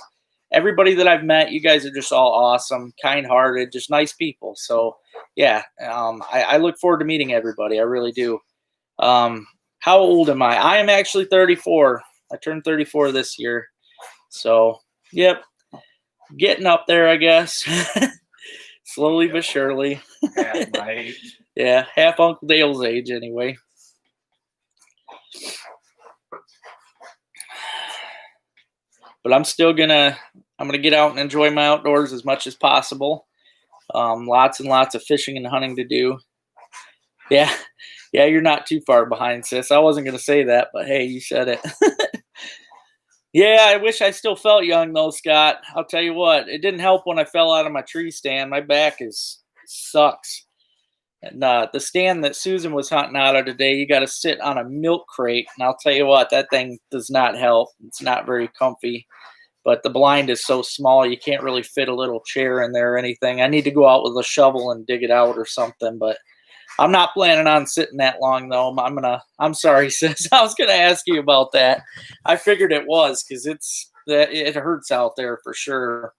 everybody that I've met, you guys are just all awesome, kind-hearted, just nice people. So yeah, I look forward to meeting everybody. I really do. How old am I? I am actually 34. I turned 34 this year. So yep, getting up there, I guess. Slowly but surely. Half my age. Yeah, half Uncle Dale's age anyway. But I'm gonna get out and enjoy my outdoors as much as possible. Lots and lots of fishing and hunting to do. Yeah, Yeah, you're not too far behind, sis. I wasn't gonna say that, but hey, you said it. Yeah, I wish I still felt young though, Scott. I'll tell you what, it didn't help when I fell out of my tree stand. My back is sucks. And the stand that Susan was hunting out of today, you got to sit on a milk crate, and I'll tell you what, that thing does not help. It's not very comfy. But the blind is so small, you can't really fit a little chair in there or anything. I need to go out with a shovel and dig it out or something. But I'm not planning on sitting that long though. I'm sorry, sis. I was gonna ask you about that. I figured it was because it hurts out there for sure.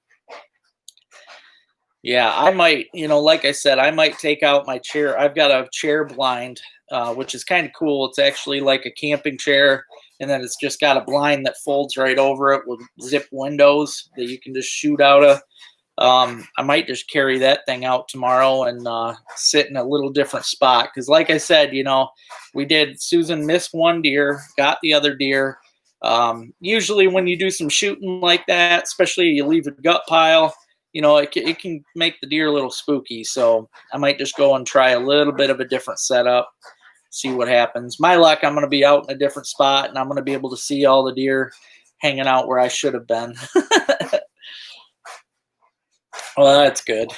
Yeah, I might, like I said, I might take out my chair. I've got a chair blind, which is kind of cool. It's actually like a camping chair, and then it's just got a blind that folds right over it with zip windows that you can just shoot out of. I might just carry that thing out tomorrow and sit in a little different spot. Because, like I said, Susan missed one deer, got the other deer. Usually, when you do some shooting like that, especially you leave a gut pile, it can make the deer a little spooky. So I might just go and try a little bit of a different setup, see what happens. My luck, I'm going to be out in a different spot, and I'm going to be able to see all the deer hanging out where I should have been. Well, that's good.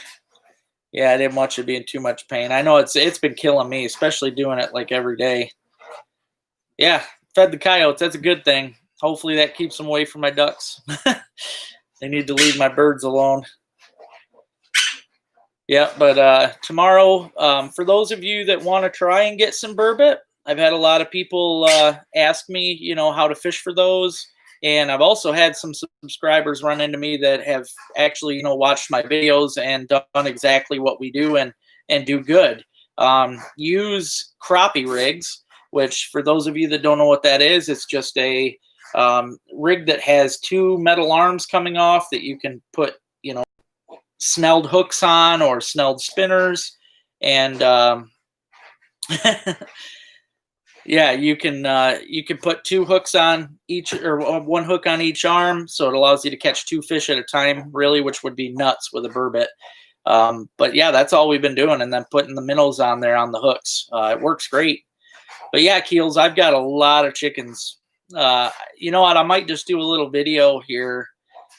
Yeah, I didn't want you to be in too much pain. I know it's been killing me, especially doing it like every day. Yeah, fed the coyotes. That's a good thing. Hopefully that keeps them away from my ducks. They need to leave my birds alone. Yeah, but tomorrow, for those of you that want to try and get some burbot, I've had a lot of people ask me, how to fish for those. And I've also had some subscribers run into me that have actually, watched my videos and done exactly what we do and do good. Use crappie rigs, which for those of you that don't know what that is, it's just a rig that has two metal arms coming off that you can put, snelled hooks on or snelled spinners. And yeah, you can put two hooks on each, or one hook on each arm, so it allows you to catch two fish at a time, really, which would be nuts with a burbot. But yeah, that's all we've been doing, and then putting the minnows on there on the hooks. It works great. But yeah, Keels, I've got a lot of chickens. You know what? I might just do a little video here.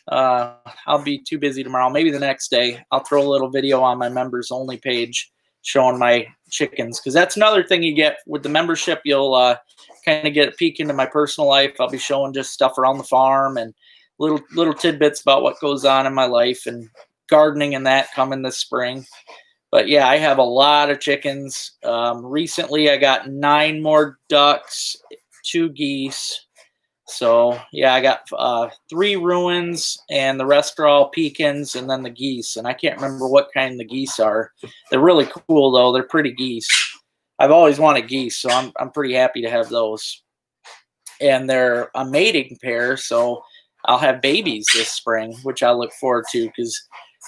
I'll be too busy tomorrow. Maybe the next day I'll throw a little video on my members only page showing my chickens, because that's another thing you get with the membership. You'll kind of get a peek into my personal life. I'll be showing just stuff around the farm and little tidbits about what goes on in my life, and gardening and that coming this spring. But yeah, I have a lot of chickens. Recently I got 9 more ducks, 2 geese. So yeah, I got 3 ruins, and the rest are all pecans, and then the geese. And I can't remember what kind the geese are. They're really cool though. They're pretty geese. I've always wanted geese, so I'm pretty happy to have those. And they're a mating pair, so I'll have babies this spring, which I look forward to, because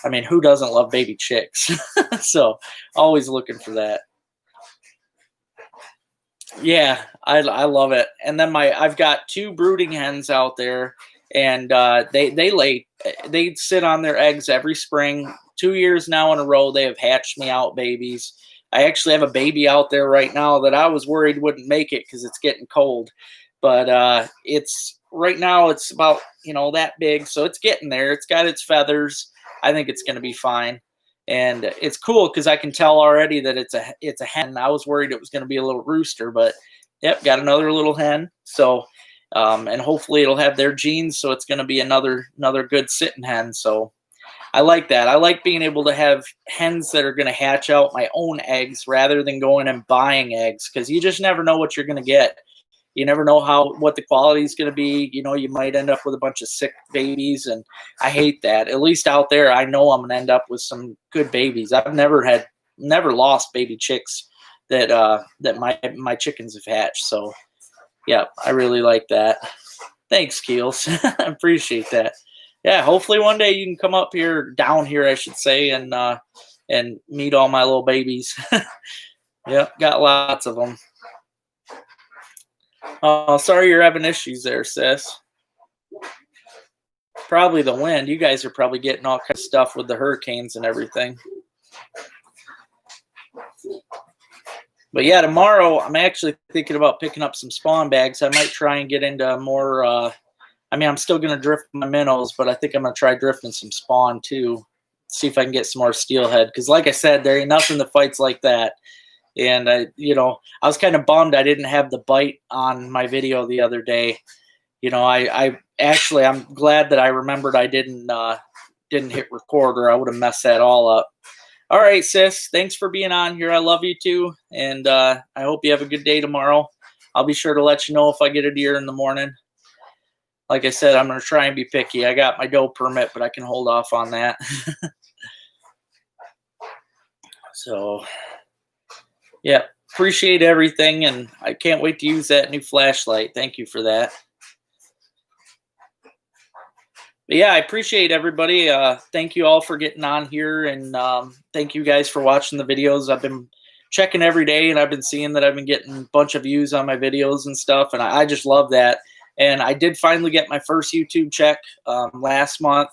I mean, who doesn't love baby chicks? So always looking for that. Yeah, I love it. And then I've got 2 brooding hens out there, and they sit on their eggs every spring. 2 years now in a row they have hatched me out babies. I actually have a baby out there right now that I was worried wouldn't make it because it's getting cold. But it's right now it's about, that big, so it's getting there. It's got its feathers. I think it's going to be fine. And it's cool because I can tell already that it's a hen. I was worried it was going to be a little rooster, but yep, got another little hen. So, and hopefully it'll have their genes, so it's going to be another good sitting hen. So I like that. I like being able to have hens that are going to hatch out my own eggs rather than going and buying eggs, because you just never know what you're going to get. You never know what the quality is going to be. You might end up with a bunch of sick babies, and I hate that. At least out there, I know I'm going to end up with some good babies. I've never lost baby chicks that my chickens have hatched. So, yeah, I really like that. Thanks, Keels. I appreciate that. Yeah, hopefully one day you can come up here, down here, I should say, and meet all my little babies. Yep, got lots of them. Oh, sorry you're having issues there, sis. Probably the wind. You guys are probably getting all kinds of stuff with the hurricanes and everything. But yeah, tomorrow I'm actually thinking about picking up some spawn bags. I might try and get into more. I mean, I'm still gonna drift my minnows, but I think I'm gonna try drifting some spawn too. See if I can get some more steelhead. Because, like I said, there ain't nothing that fights like that. And I was kind of bummed I didn't have the bite on my video the other day. I actually I'm glad that I remembered I didn't hit record, or I would have messed that all up. All right, sis. Thanks for being on here. I love you too, and I hope you have a good day tomorrow. I'll be sure to let you know if I get a deer in the morning. Like I said, I'm gonna try and be picky. I got my doe permit, but I can hold off on that. So, yeah, appreciate everything, and I can't wait to use that new flashlight. Thank you for that. But yeah, I appreciate everybody. Thank you all for getting on here, and thank you guys for watching the videos. I've been checking every day, and I've been seeing that I've been getting a bunch of views on my videos and stuff, and I just love that. And I did finally get my first YouTube check last month.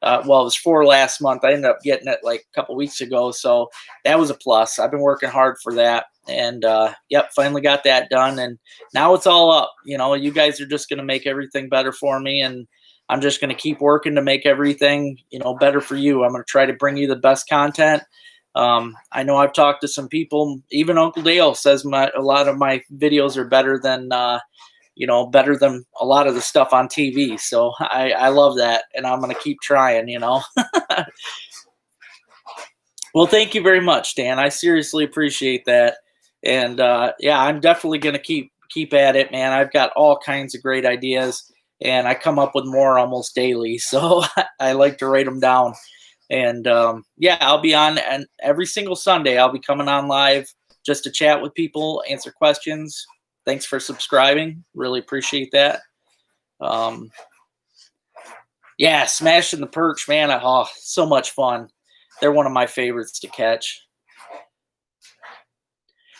Well, it was for last month. I ended up getting it like a couple weeks ago, so that was a plus. I've been working hard for that, and yep, finally got that done. And now it's all up. You guys are just going to make everything better for me, and I'm just going to keep working to make everything, better for you. I'm going to try to bring you the best content. I know I've talked to some people, even Uncle Dale says a lot of my videos are better than, better than a lot of the stuff on TV. So I love that, and I'm going to keep trying, Well, thank you very much, Dan. I seriously appreciate that. And yeah, I'm definitely going to keep at it, man. I've got all kinds of great ideas, and I come up with more almost daily. So I like to write them down. And yeah, I'll be on, and every single Sunday I'll be coming on live just to chat with people, answer questions. Thanks for subscribing. Really appreciate that. Yeah, smashing the perch, man. Oh, so much fun. They're one of my favorites to catch.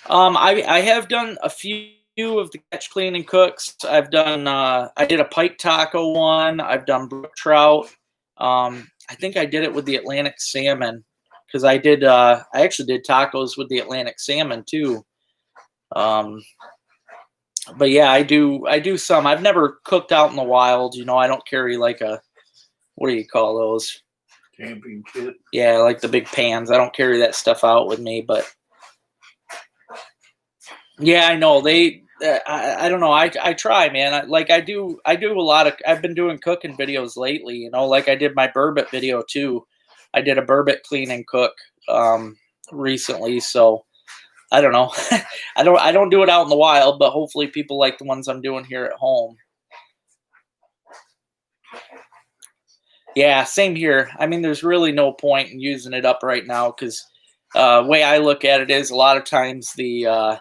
I have done a few of the catch, clean, and cooks. I've done I did a pike taco one. I've done brook trout. I think I did it with the Atlantic salmon, because I actually did tacos with the Atlantic salmon too. But yeah, I do some. I've never cooked out in the wild. I don't carry like a, what do you call those? Camping kit. Yeah, like the big pans. I don't carry that stuff out with me, but yeah, I know I don't know. I try, man. I do a lot of. I've been doing cooking videos lately. Like I did my burbot video too. I did a burbot clean and cook recently. So I don't know. I don't do it out in the wild, but hopefully people like the ones I'm doing here at home. Yeah, same here. I mean, there's really no point in using it up right now, because way I look at it is a lot of times the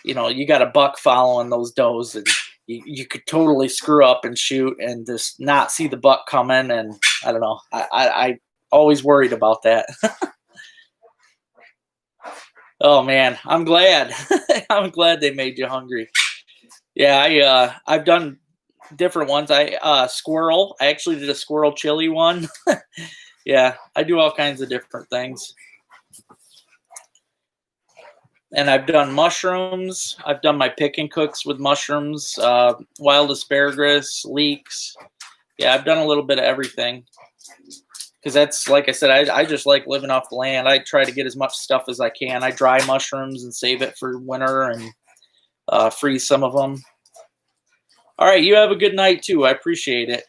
you got a buck following those does, and you could totally screw up and shoot and just not see the buck coming. And I don't know. I always worried about that. Oh man, I'm glad. I'm glad they made you hungry. Yeah, I've done different ones. Squirrel. I actually did a squirrel chili one. Yeah, I do all kinds of different things. And I've done mushrooms. I've done my pick and cooks with mushrooms, wild asparagus, leeks. Yeah, I've done a little bit of everything. Because that's, like I said, I just like living off the land. I try to get as much stuff as I can. I dry mushrooms and save it for winter, and freeze some of them. All right, you have a good night too. I appreciate it.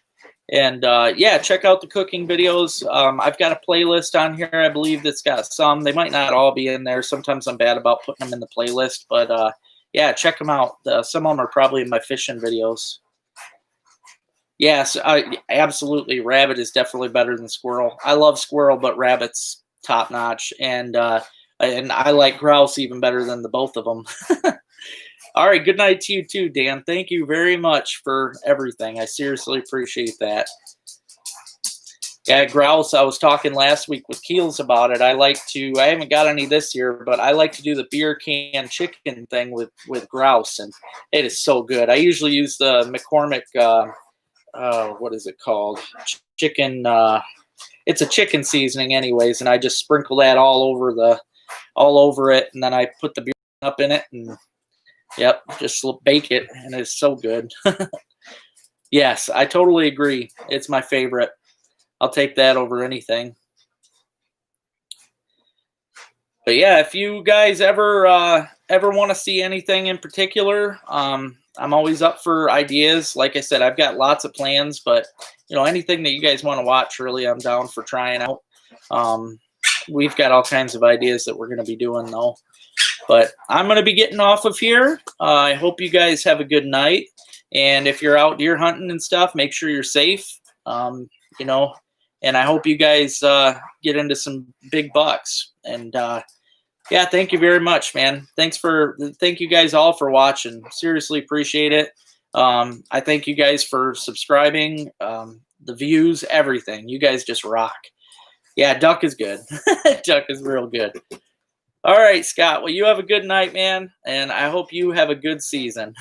And yeah, check out the cooking videos. I've got a playlist on here, I believe, that's got some. They might not all be in there. Sometimes I'm bad about putting them in the playlist. But yeah, check them out. Some of them are probably in my fishing videos. Yes, absolutely. Rabbit is definitely better than squirrel. I love squirrel, but rabbit's top notch. And I like grouse even better than the both of them. All right, good night to you too, Dan. Thank you very much for everything. I seriously appreciate that. Yeah, grouse, I was talking last week with Keels about it. I haven't got any this year, but I like to do the beer can chicken thing with grouse, and it is so good. I usually use the McCormick, what is it called? Chicken, it's a chicken seasoning anyways, and I just sprinkle that all over it, and then I put the beer up in it, and yep, just bake it, and it's so good. Yes, I totally agree. It's my favorite. I'll take that over anything. But yeah, if you guys ever want to see anything in particular, I'm always up for ideas. Like I said, I've got lots of plans, but anything that you guys want to watch, really, I'm down for trying out. We've got all kinds of ideas that we're going to be doing though. But I'm going to be getting off of here. I hope you guys have a good night. And if you're out deer hunting and stuff, make sure you're safe. And I hope you guys get into some big bucks. And yeah, thank you very much, man. Thank you guys all for watching. Seriously appreciate it. I thank you guys for subscribing, the views, everything. You guys just rock. Yeah, duck is good. Duck is real good. All right, Scott. Well, you have a good night, man. And I hope you have a good season.